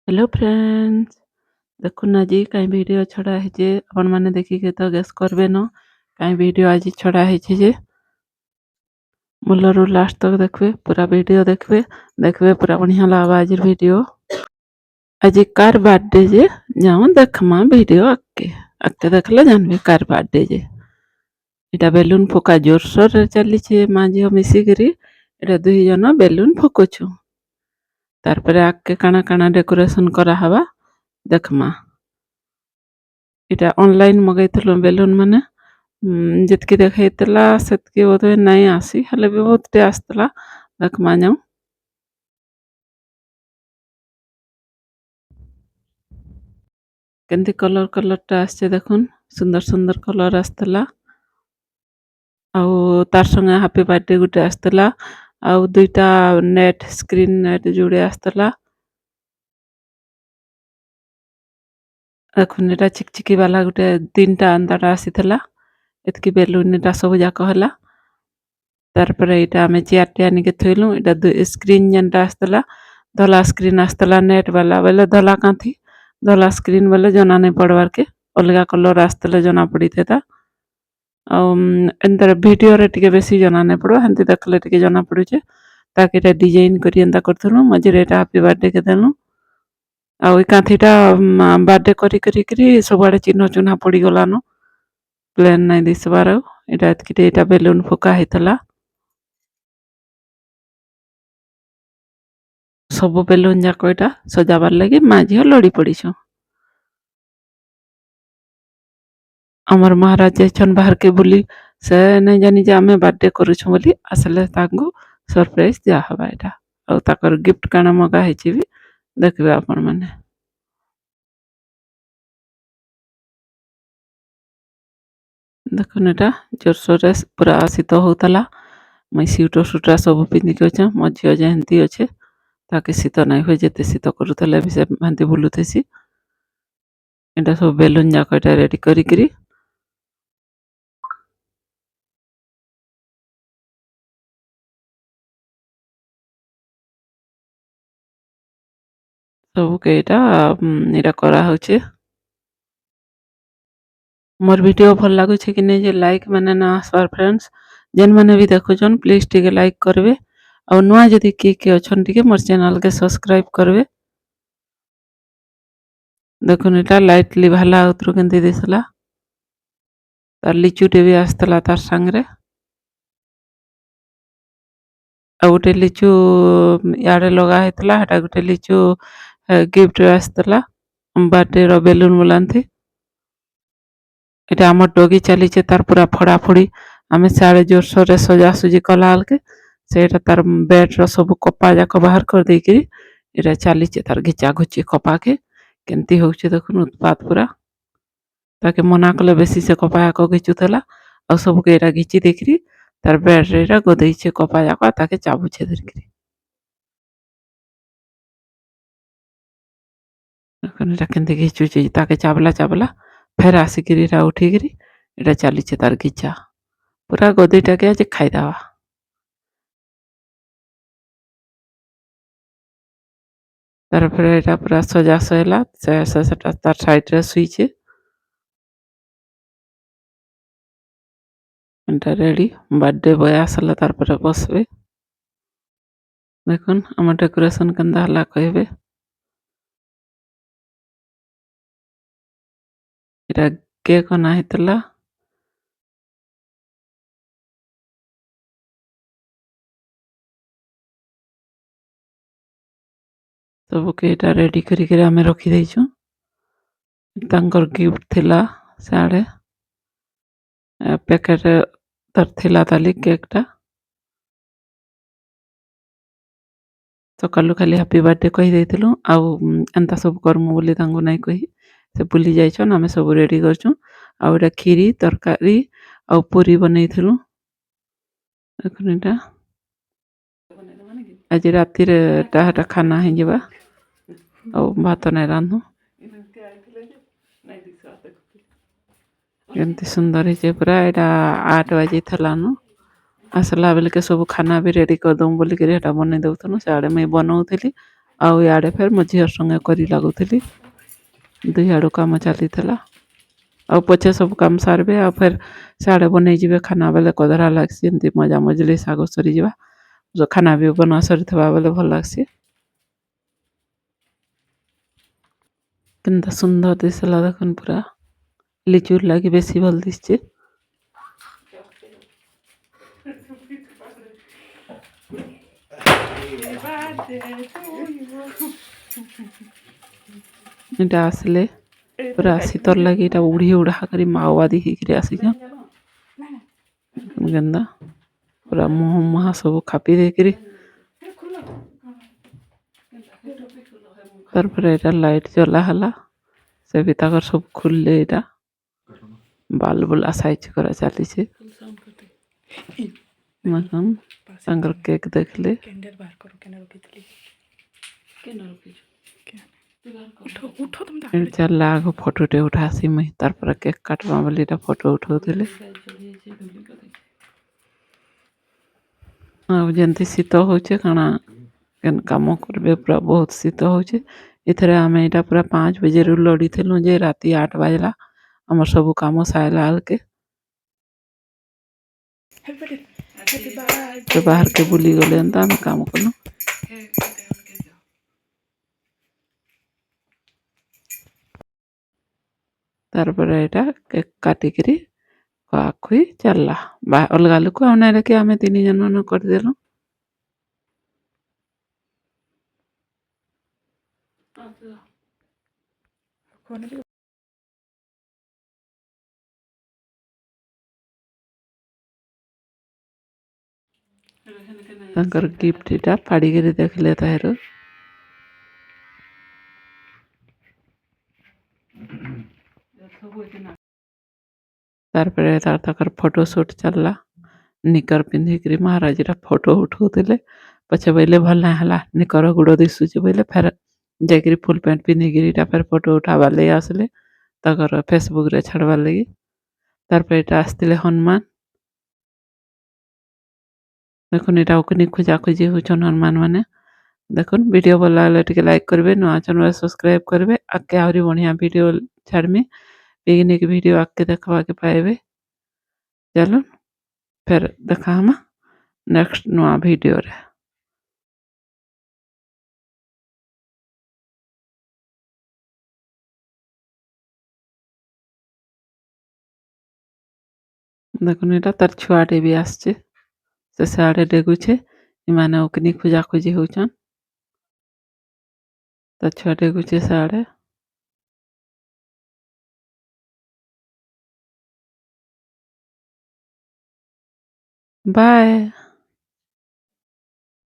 Hello friends देखुन आज कहीं वीडियो छड़ा है जे अपन माने देखिके तो गेस करबे न कहीं वीडियो आज छड़ा है जे मूलर लास्ट तक देखबे पूरा वीडियो देखबे पूरा बढ़िया लागबा आज वीडियो आज कार बर्थडे जे जाऊं देखमा वीडियो आके देखले जानबे कार बर्थडे जे इटा बेलून फुका जोरसोर रे चली माँ झील मिसिकी इटा दुई जन बेलून फुकुछु तार पर आके काना काना डेकोरेशन करा हवा देखमा इटा ऑनलाइन मगैथिलु बेलून माने जितकी देखैतला सेतकी बोधे नहीं आसी हले भी बहुत टे आस्तला देखमा जाऊं केंती कलर कलर टा आछे देखुन सुंदर सुंदर कलर आस्तला आउ तार संगे हैप्पी बर्थडे गुटे आस्तला आउ दुईटा नेट स्क्रीन नेट जुड़े आस्तला देखुन एटा चिकचिकी वाला गुटे तीनटा अंदाटा आसीथला एतकी बेलून एटा सब जाक हला तार पर एटा आमे चेयर टे आनिके थोइलु एटा स्क्रीन जेनटा आस्तला धला स्क्रीन आस्तला नेट वाला बेले धला कांथी धला स्क्रीन बेले जना नहीं पड़वार के अलगा कलर आस्तले जना पड़ी थेता एंतर वीडियो रे टिके बेसी जना नहीं पड़ो हंती देखले टिके जना पड़ुचे ताकि एटा डिजाइन करी एंता करथुनु मझिरे एटा हैप्पी बर्थडे के देनु आउ कांथीटा बर्थडे करी करी करी सबआडे चिन्ह चुन्हा पड़ी गलानो प्लेन नहीं दिसबार एटा एतकी एटा बेलून फुका हेतला सब बेलून जाक एटा सजाबार लगी माँ झील लड़ी पड़ीछू आमर महाराज जाइछन बाहर के बुली से नहीं जानी जे आमे बर्थडे करूछु बोली आसले तांगो सरप्राइज दिया हवा एटा और ताकर गिफ्ट काना मगा हेची भी देखबे आपण माने देखुन एटा जोरसोर रे पूरा शीत होतला मैं स्वेटर सुटर सब पिंधिक अच्छे मो झील जेहती अच्छे ताकि शीत नहीं हुए जिते शीत करूले भी से हेंती बुलुथेसी एटा सब बेलून जाक एटा रेडी करी सब के एटा करा होचे मोर वीडियो भल लगुचे कि नहीं जे लाइक माने ना आसबार फ्रेंड्स जेन माने भी देखुछन प्लीज टिके लाइक करबे और नुआ जदि किए अच्छन टिके मोर चैनल के सब्सक्राइब करबे देखुन एटा लाइटली भाला उतरु केंती दिसला तार लिचुटे भी आस्तला तार संगरे आ गोटे लिचु याडे लगा हेतला हेटा गोटे लिचु गिफ्ट आस्तला बर्थडे रो बेलून बुलांती एटा आमर डगी चलीचे तार पूरा फड़ा फड़ी आमे साड़े जोरसोर रे सजासुजी कला के सेटा तार बेड रो सब कपा जाक बाहर कर देकरी एटा चलीचे तार घिचा घुची कपा के केंती होउचे देखुन उत्पात पूरा ताके मना कले बेसी से कपा जाक घिचुथला और सब के एटा घिची देखरी तार बेड रे एटा गदैचे कपा जाक ताके चाबुचे धरकरी देखुन एटा केंती घिचुचे ताके चाबला चाबला फेर आसिकरी एटा उठिकरी एटा चलीचे तार घिचा पूरा गदईटा के आज खाईदवा तार फिर एटा पूरा सजा सैला सेटा तार साइड रे सुईचे एटा रेडी बर्थडे बॉय आसला तार पर बसबे देखुन हमर डेकोरेशन केंदा हला कहबे एटा केक अना हेतला सब के एटा रेडी करी के आमे रखी देइछु तांकर गिफ्ट थिला साडे पैकेट तर थिला ताली केक टा सकालू खाली हैप्पी बर्थडे कही देइथिलु आउ एंता सब करमु बोली तांगु नहीं कही से भूली जाइछन आमे सब रेडी करछु आउ एटा खीरी तरकारी आउ पूरी बनैथिलु देखुन एटा आज राति रे एटा खाना है जेबा और भात नहीं रांधु एमती सुंदर है पूरा एटा 8 बजे थलानु आसला बेल के सब खाना भी रेडी कर दऊं बोली के एटा बनै दउथनु साडे मैं बनौथली ଆଉ ଇଆଡ଼େ ଫେର୍ ମୋ ଝିଅର ସଙ୍ଗେ କରି ଲାଗୁଥିଲି। ଦୁଇ ଆଡ଼ୁ କାମ ଚାଲିଥିଲା। ଆଉ ପଛେ ସବୁ କାମ ସାରବେ ଆଉ ଫେର୍ ସିଆଡ଼େ ବନେଇଯିବେ ଖାନା ବେଲେ କଦରା ଲାଗ୍ସି ଏମିତି ମଜା ମଜଲି ଶାଗ ସରିଯିବା ଖାନା ବି ବନା ସରିଥିବା ବେଲେ ଭଲ ଲାଗ୍ସି। କେନ୍ତା ସୁନ୍ଦର ଦିଶିଲା ଦେଖୁନ୍ ପୁରା ଲିଚୁର୍ ଲାଗି ବେଶୀ ଭଲ ଦିଶଛି। ଏଇଟା ଆସିଲେ ପୁରା ଶୀତର ଲାଗି ଏଇଟା ଉଡ଼ି ଉଡ଼ା କରି ମାଓବାଦୀ ହେଇକିରି ଆସିଛନ୍। କେନ୍ତା ପୁରା ମୁହଁ ମୁହାଁ ସବୁ ଖାପି ଦେଇକିରି ତାରପରେ ଏଇଟା ଲାଇଟ୍ ଜଲା ହେଲା ସେ ବି ତାଙ୍କର ସବୁ ଖୁଲଲେ ଏଇଟା ବାଲ ବୁଲା ସାଇଜ କରା ଚାଲିଛି। ତାଙ୍କର କେକ୍ ଦେଖିଲେ ଚାଲିଲା ଆଗ ଫଟୋଟେ ଉଠାସି ମୁଇଁ ତାରପରେ କେକ୍ କାଟବା ବୋଲି ଏଇଟା ଫଟୋ ଉଠାଉଥିଲେ। ଆଉ ଯେମିତି ଶୀତ ହଉଛେ କାଣା କେନ୍ କାମ କରିବେ ପୁରା ବହୁତ ଶୀତ ହଉଛେ। ଏଥିରେ ଆମେ ଏଇଟା ପୁରା 5 ବଜେରୁ ଲଢ଼ିଥିଲୁ ଯେ ରାତି 8 ବାଜଲା ଆମର ସବୁ କାମ ସାଇଲା ବେଳକେ ବାହାରକେ ବୁଲି ଗଲେ ଏନ୍ତା ଆମେ କାମ କଲୁ। ତାରପରେ ଏଇଟା କେକ୍ କାଟିକିରି ଖୁଆଖୁଇ ଚାଲିଲା ଅଲଗା ଲୋକ ଆଉ ନାଇଁ କି ଆମେ 3 ଜଣ କରିଦେଲୁ। ତାଙ୍କର ଗିଫ୍ଟ ଏଟା ଫାଡ଼ିକିରି ଦେଖିଲେ ତାହିରୁ ତାରପରେ ତାଙ୍କର ଫଟୋ ସୁଟ୍ ଚାଲିଲା। ନିକର ପିନ୍ଧିକିରି ମହାରାଜଟା ଫଟୋ ଉଠଉଥିଲେ। ପଛେ ବୋଇଲେ ଭଲ ନା ହେଲା ନିକର ଗୁଡ଼ ଦିଶୁଛି ବୋଇଲେ ଫେର ଯାଇକିରି ଫୁଲ ପ୍ୟାଣ୍ଟ ପିନ୍ଧିକିରି ଏଇଟା ଫେର ଫଟୋ ଉଠାବାର୍ ଲାଗି ଆସିଲେ ତାଙ୍କର ଫେସବୁକ୍ରେ ଛାଡ଼ବାର୍ ଲାଗି। ତାରପରେ ଏଇଟା ଆସିଥିଲେ ହନୁମାନ ଦେଖୁନ୍ ଏଇଟା ଓକନି ଖୋଜାଖୋଜି ହଉଛନ୍ ହନୁମାନ ମାନେ। ଦେଖୁନ୍ ଭିଡ଼ିଓ ଭଲ ଲାଗଲେ ଟିକେ ଲାଇକ୍ କରିବେ ନୂଆ ଚ୍ୟାନେଲ୍ ସବସ୍କ୍ରାଇବ୍ କରିବେ ଆଗକେ ଆହୁରି ବଢ଼ିଆ ଭିଡ଼ିଓ ଛାଡ଼ମି ପିକନିକ୍ ଭିଡ଼ିଓ ଆଗକେ ଦେଖବାକେ ପାଇବେ। ଚାଲୁନ୍ ଫେର୍ ଦେଖା ହମା ନେକ୍ସଟ ନୂଆ ଭିଡ଼ିଓରେ। ଦେଖୁନ୍ ଏଇଟା ତାର ଛୁଆଟେ ବି ଆସିছে ସେ ସିଆଡ଼େ ଡେଗୁଛେ ଏମାନେ ଓକନି ଖୋଜାଖୋଜି ହଉଛନ୍ ତା ଛୁଆ ଡେଗୁଛେ ସିଆଡ଼େ। ବାଏ।